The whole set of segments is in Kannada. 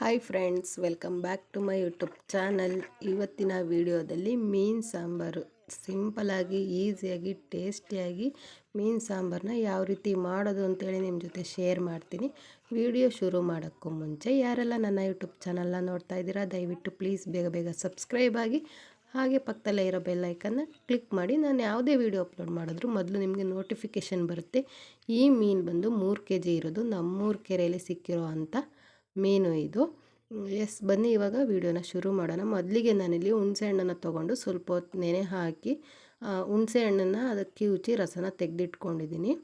Hi friends, welcome back to my YouTube channel. ಇವತ್ತಿನ ವಿಡಿಯೋದಲ್ಲಿ ಮೀನು ಸಾಂಬಾರು ಸಿಂಪಲಾಗಿ, ಈಸಿಯಾಗಿ, ಟೇಸ್ಟಿಯಾಗಿ ಮೀನು ಸಾಂಬಾರನ್ನ ಯಾವ ರೀತಿ ಮಾಡೋದು ಅಂತೇಳಿ ನಿಮ್ಮ ಜೊತೆ ಶೇರ್ ಮಾಡ್ತೀನಿ. ವಿಡಿಯೋ ಶುರು ಮಾಡೋಕ್ಕೂ ಮುಂಚೆ ಯಾರೆಲ್ಲ ನನ್ನ ಯೂಟ್ಯೂಬ್ ಚಾನಲ್ನ ನೋಡ್ತಾ ಇದ್ದೀರಾ, ದಯವಿಟ್ಟು ಪ್ಲೀಸ್ ಬೇಗ ಬೇಗ ಸಬ್ಸ್ಕ್ರೈಬ್ ಆಗಿ, ಹಾಗೆ ಪಕ್ಕದಲ್ಲೇ ಇರೋ ಬೆಲ್ ಐಕನ್ನ ಕ್ಲಿಕ್ ಮಾಡಿ. ನಾನು ಯಾವುದೇ ವಿಡಿಯೋ ಅಪ್ಲೋಡ್ ಮಾಡಿದ್ರು ಮೊದಲು ನಿಮಗೆ ನೋಟಿಫಿಕೇಷನ್ ಬರುತ್ತೆ. ಈ ಮೀನು ಬಂದು 3 kg ಇರೋದು, ನಮ್ಮೂರ ಕೆರೆಯಲ್ಲಿ ಸಿಕ್ಕಿರೋ ಅಂಥ ಮೀನು ಇದು. ಬನ್ನಿ ಇವಾಗ ವಿಡಿಯೋನ ಶುರು ಮಾಡೋಣ. ಮೊದಲಿಗೆ ನಾನಿಲ್ಲಿ ಹುಣಸೆ ಹಣ್ಣನ್ನು ತೊಗೊಂಡು ಸ್ವಲ್ಪ ಹೊತ್ತು ನೆನೆ ಹಾಕಿ ಹುಣಸೆ ಹಣ್ಣನ್ನು ಅದಕ್ಕೆ ಕಿವುಚಿ ರಸನ ತೆಗೆದಿಟ್ಕೊಂಡಿದ್ದೀನಿ.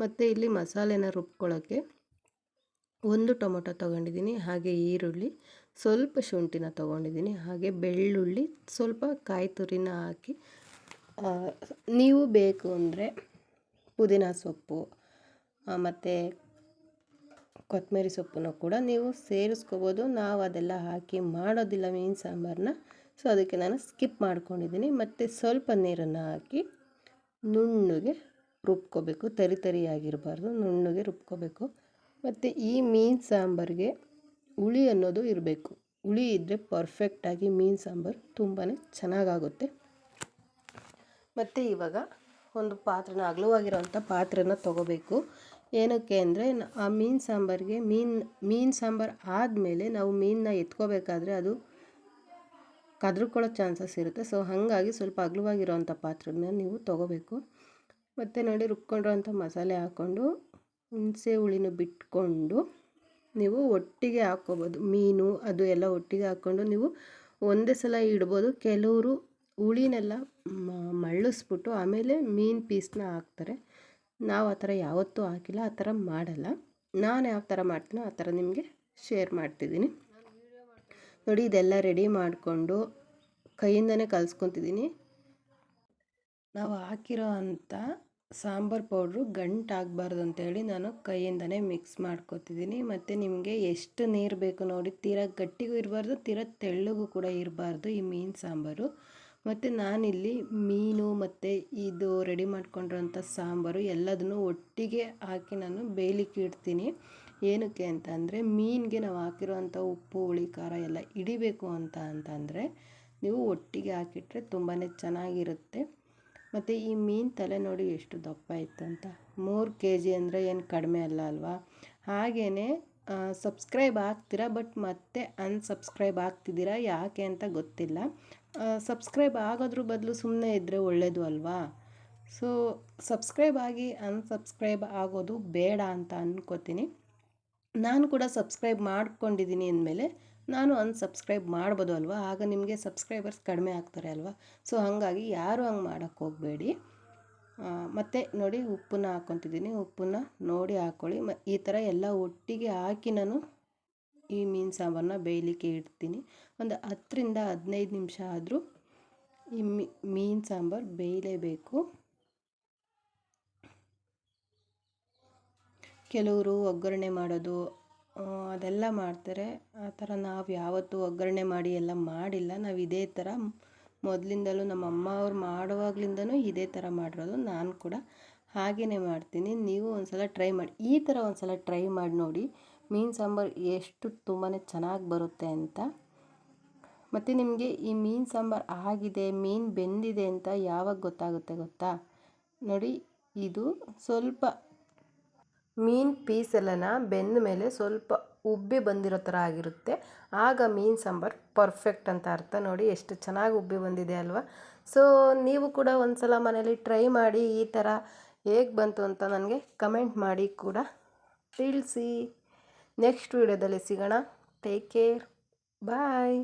ಮತ್ತು ಇಲ್ಲಿ ಮಸಾಲೆನ ರುಬ್ಕೊಳ್ಳೋಕ್ಕೆ 1 ಟೊಮೊಟೊ ತೊಗೊಂಡಿದ್ದೀನಿ, ಹಾಗೆ ಈರುಳ್ಳಿ, ಸ್ವಲ್ಪ ಶುಂಠಿನ ತೊಗೊಂಡಿದ್ದೀನಿ, ಹಾಗೆ ಬೆಳ್ಳುಳ್ಳಿ, ಸ್ವಲ್ಪ ಕಾಯಿ ತುರಿನ ಹಾಕಿ, ನೀವು ಬೇಕು ಅಂದರೆ ಪುದೀನ ಸೊಪ್ಪು ಮತ್ತು ಕೊತ್ತಂಬರಿ ಸೊಪ್ಪನ್ನು ಕೂಡ ನೀವು ಸೇರಿಸ್ಕೋಬೋದು. ನಾವು ಅದೆಲ್ಲ ಹಾಕಿ ಮಾಡೋದಿಲ್ಲ ಮೀನು ಸಾಂಬಾರನ್ನ, ಸೊ ಅದಕ್ಕೆ ನಾನು ಸ್ಕಿಪ್ ಮಾಡ್ಕೊಂಡಿದ್ದೀನಿ. ಮತ್ತು ಸ್ವಲ್ಪ ನೀರನ್ನು ಹಾಕಿ ನುಣ್ಣಗೆ ರುಬ್ಕೋಬೇಕು, ತರಿಯಾಗಿರಬಾರ್ದು, ನುಣ್ಣಗೆ ರುಬ್ಕೋಬೇಕು. ಮತ್ತು ಈ ಮೀನು ಸಾಂಬಾರಿಗೆ ಹುಳಿ ಅನ್ನೋದು ಇರಬೇಕು. ಹುಳಿ ಇದ್ದರೆ ಪರ್ಫೆಕ್ಟಾಗಿ ಮೀನು ಸಾಂಬಾರು ತುಂಬಾ ಚೆನ್ನಾಗಾಗುತ್ತೆ. ಮತ್ತು ಇವಾಗ ಒಂದು ಪಾತ್ರೆನ, ಅಗಲವಾಗಿರೋಂಥ ಪಾತ್ರೆನ ತೊಗೋಬೇಕು. ಏನಕ್ಕೆ ಅಂದರೆ ಆ ಮೀನು ಸಾಂಬಾರಿಗೆ ಮೀನು ಸಾಂಬಾರು ಆದಮೇಲೆ ನಾವು ಮೀನನ್ನ ಎತ್ಕೋಬೇಕಾದ್ರೆ ಅದು ಕದ್ರುಕೊಳ್ಳೋ ಚಾನ್ಸಸ್ ಇರುತ್ತೆ. ಸೊ ಹಾಗಾಗಿ ಸ್ವಲ್ಪ ಅಗಲವಾಗಿರೋಂಥ ಪಾತ್ರೆನ ನೀವು ತೊಗೋಬೇಕು. ಮತ್ತು ನೋಡಿ, ರುಬ್ಕೊಂಡಿರೋಂಥ ಮಸಾಲೆ ಹಾಕ್ಕೊಂಡು ಹುಣಸೆ ಹುಳಿನೂ ಬಿಟ್ಕೊಂಡು ನೀವು ಒಟ್ಟಿಗೆ ಹಾಕ್ಕೋಬೋದು. ಮೀನು ಅದು ಎಲ್ಲ ಒಟ್ಟಿಗೆ ಹಾಕ್ಕೊಂಡು ನೀವು ಒಂದೇ ಸಲ ಇಡ್ಬೋದು. ಕೆಲವರು ಹುಳಿನೆಲ್ಲ ಮಳ್ಳಿಸ್ಬಿಟ್ಟು ಆಮೇಲೆ ಮೀನು ಪೀಸ್ನ ಹಾಕ್ತಾರೆ. ನಾವು ಆ ಥರ ಯಾವತ್ತೂ ಹಾಕಿಲ್ಲ, ಆ ಥರ ಮಾಡಲ್ಲ. ನಾನು ಯಾವ ಥರ ಮಾಡ್ತೀನೋ ಆ ಥರ ನಿಮಗೆ ಶೇರ್ ಮಾಡ್ತಿದ್ದೀನಿ. ನೋಡಿ, ಇದೆಲ್ಲ ರೆಡಿ ಮಾಡಿಕೊಂಡು ಕೈಯಿಂದನೇ ಕಲಿಸ್ಕೊತಿದ್ದೀನಿ. ನಾವು ಹಾಕಿರೋ ಅಂಥ ಸಾಂಬಾರು ಪೌಡ್ರು ಗಂಟಾಗಬಾರ್ದು ಅಂತೇಳಿ ನಾನು ಕೈಯಿಂದನೇ ಮಿಕ್ಸ್ ಮಾಡ್ಕೊತಿದ್ದೀನಿ. ಮತ್ತು ನಿಮಗೆ ಎಷ್ಟು ನೀರು ಬೇಕು ನೋಡಿ, ತೀರಾ ಗಟ್ಟಿಗೂ ಇರಬಾರ್ದು, ತೀರಾ ತೆಳ್ಳಗೂ ಕೂಡ ಇರಬಾರ್ದು ಈ ಮೀನು ಸಾಂಬಾರು. ಮತ್ತು ನಾನಿಲ್ಲಿ ಮೀನು ಮತ್ತು ಇದು ರೆಡಿ ಮಾಡ್ಕೊಂಡಿರೋಂಥ ಸಾಂಬಾರು ಎಲ್ಲದನ್ನು ಒಟ್ಟಿಗೆ ಹಾಕಿ ನಾನು ಬೇಯಲಿಕ್ಕೆ ಇಡ್ತೀನಿ. ಏನಕ್ಕೆ ಅಂತ ಅಂದರೆ, ಮೀನಿಗೆ ನಾವು ಹಾಕಿರೋಂಥ ಉಪ್ಪು, ಹುಳಿ, ಖಾರ ಎಲ್ಲ ಹಿಡಿಬೇಕು ಅಂತಂದರೆ ನೀವು ಒಟ್ಟಿಗೆ ಹಾಕಿಟ್ರೆ ತುಂಬಾ ಚೆನ್ನಾಗಿರುತ್ತೆ. ಮತ್ತು ಈ ಮೀನು ತಲೆ ನೋಡಿ ಎಷ್ಟು ದಪ್ಪ ಇತ್ತು ಅಂತ. 3 kg ಅಂದರೆ ಏನು ಕಡಿಮೆ ಅಲ್ಲ ಅಲ್ವಾ. ಹಾಗೆಯೇ ಸಬ್ಸ್ಕ್ರೈಬ್ ಆಗ್ತೀರಾ, ಬಟ್ ಮತ್ತೆ ಅನ್ಸಬ್ಸ್ಕ್ರೈಬ್ ಆಗ್ತಿದ್ದೀರಾ, ಯಾಕೆ ಅಂತ ಗೊತ್ತಿಲ್ಲ. ಸಬ್ಸ್ಕ್ರೈಬ್ ಆಗೋದ್ರ ಬದಲು ಸುಮ್ಮನೆ ಇದ್ದರೆ ಒಳ್ಳೆಯದು ಅಲ್ವಾ. ಸೊ ಸಬ್ಸ್ಕ್ರೈಬ್ ಆಗಿ ಅನ್ಸಬ್ಸ್ಕ್ರೈಬ್ ಆಗೋದು ಬೇಡ ಅಂತ ಅಂದ್ಕೋತೀನಿ. ನಾನು ಕೂಡ ಸಬ್ಸ್ಕ್ರೈಬ್ ಮಾಡ್ಕೊಂಡಿದ್ದೀನಿ ಅಂದಮೇಲೆ ನಾನು ಅನ್ಸಬ್ಸ್ಕ್ರೈಬ್ ಮಾಡ್ಬೋದು ಅಲ್ವಾ, ಆಗ ನಿಮಗೆ ಸಬ್ಸ್ಕ್ರೈಬರ್ಸ್ ಕಡಿಮೆ ಆಗ್ತಾರೆ ಅಲ್ವಾ. ಸೊ ಹಾಗಾಗಿ ಯಾರು ಹಂಗೆ ಮಾಡೋಕ್ಕೆ ಹೋಗಬೇಡಿ. ಮತ್ತು ನೋಡಿ, ಉಪ್ಪನ್ನ ಹಾಕ್ಕೊತಿದ್ದೀನಿ, ಉಪ್ಪನ್ನ ನೋಡಿ ಹಾಕ್ಕೊಳ್ಳಿ. ಈ ಥರ ಎಲ್ಲ ಒಟ್ಟಿಗೆ ಹಾಕಿ ನಾನು ಈ ಮೀನು ಸಾಂಬಾರನ್ನ ಬೇಯಲಿಕ್ಕೆ ಇಡ್ತೀನಿ. ಒಂದು 10ರಿಂದ 15 ನಿಮಿಷ ಆದರೂ ಈ ಮೀನು ಸಾಂಬಾರು ಬೇಯಲೇಬೇಕು. ಕೆಲವರು ಒಗ್ಗರಣೆ ಮಾಡೋದು ಅದೆಲ್ಲ ಮಾಡ್ತಾರೆ. ಆ ಥರ ನಾವು ಯಾವತ್ತೂ ಒಗ್ಗರಣೆ ಮಾಡಿ ಎಲ್ಲ ಮಾಡಿಲ್ಲ. ನಾವು ಇದೇ ಥರ ಮೊದಲಿಂದಲೂ ನಮ್ಮ ಅಮ್ಮ ಅವ್ರು ಮಾಡುವಾಗಲಿಂದನೂ ಇದೇ ಥರ ಮಾಡಿರೋದು. ನಾನು ಕೂಡ ಹಾಗೆಯೇ ಮಾಡ್ತೀನಿ. ನೀವು ಒಂದು ಸಲ ಟ್ರೈ ಮಾಡಿ, ಈ ಥರ ಒಂದು ಸಲ ಟ್ರೈ ಮಾಡಿ ನೋಡಿ, ಮೀನು ಸಾಂಬಾರು ಎಷ್ಟು ತುಂಬಾ ಚೆನ್ನಾಗಿ ಬರುತ್ತೆ ಅಂತ. ಮತ್ತು ನಿಮಗೆ ಈ ಮೀನು ಸಾಂಬಾರು ಆಗಿದೆ, ಮೀನು ಬೆಂದಿದೆ ಅಂತ ಯಾವಾಗ ಗೊತ್ತಾಗುತ್ತೆ ಗೊತ್ತಾ? ನೋಡಿ, ಇದು ಸ್ವಲ್ಪ ಮೀನು ಪೀಸೆಲ್ಲನ ಬೆಂದ ಮೇಲೆ ಸ್ವಲ್ಪ ಉಬ್ಬಿ ಬಂದಿರೋ ಥರ ಆಗಿರುತ್ತೆ, ಆಗ ಮೀನು ಸಾಂಬಾರು ಪರ್ಫೆಕ್ಟ್ ಅಂತ ಅರ್ಥ. ನೋಡಿ ಎಷ್ಟು ಚೆನ್ನಾಗಿ ಉಬ್ಬಿ ಬಂದಿದೆ ಅಲ್ವಾ. ಸೊ ನೀವು ಕೂಡ ಒಂದು ಸಲ ಮನೇಲಿ ಟ್ರೈ ಮಾಡಿ, ಈ ಥರ ಹೇಗೆ ಬಂತು ಅಂತ ನನಗೆ ಕಮೆಂಟ್ ಮಾಡಿ ಕೂಡ ತಿಳಿಸಿ. ನೆಕ್ಸ್ಟ್ ವಿಡಿಯೋದಲ್ಲಿ ಸಿಗೋಣ. ಟೇಕ್ ಕೇರ್, ಬಾಯ್.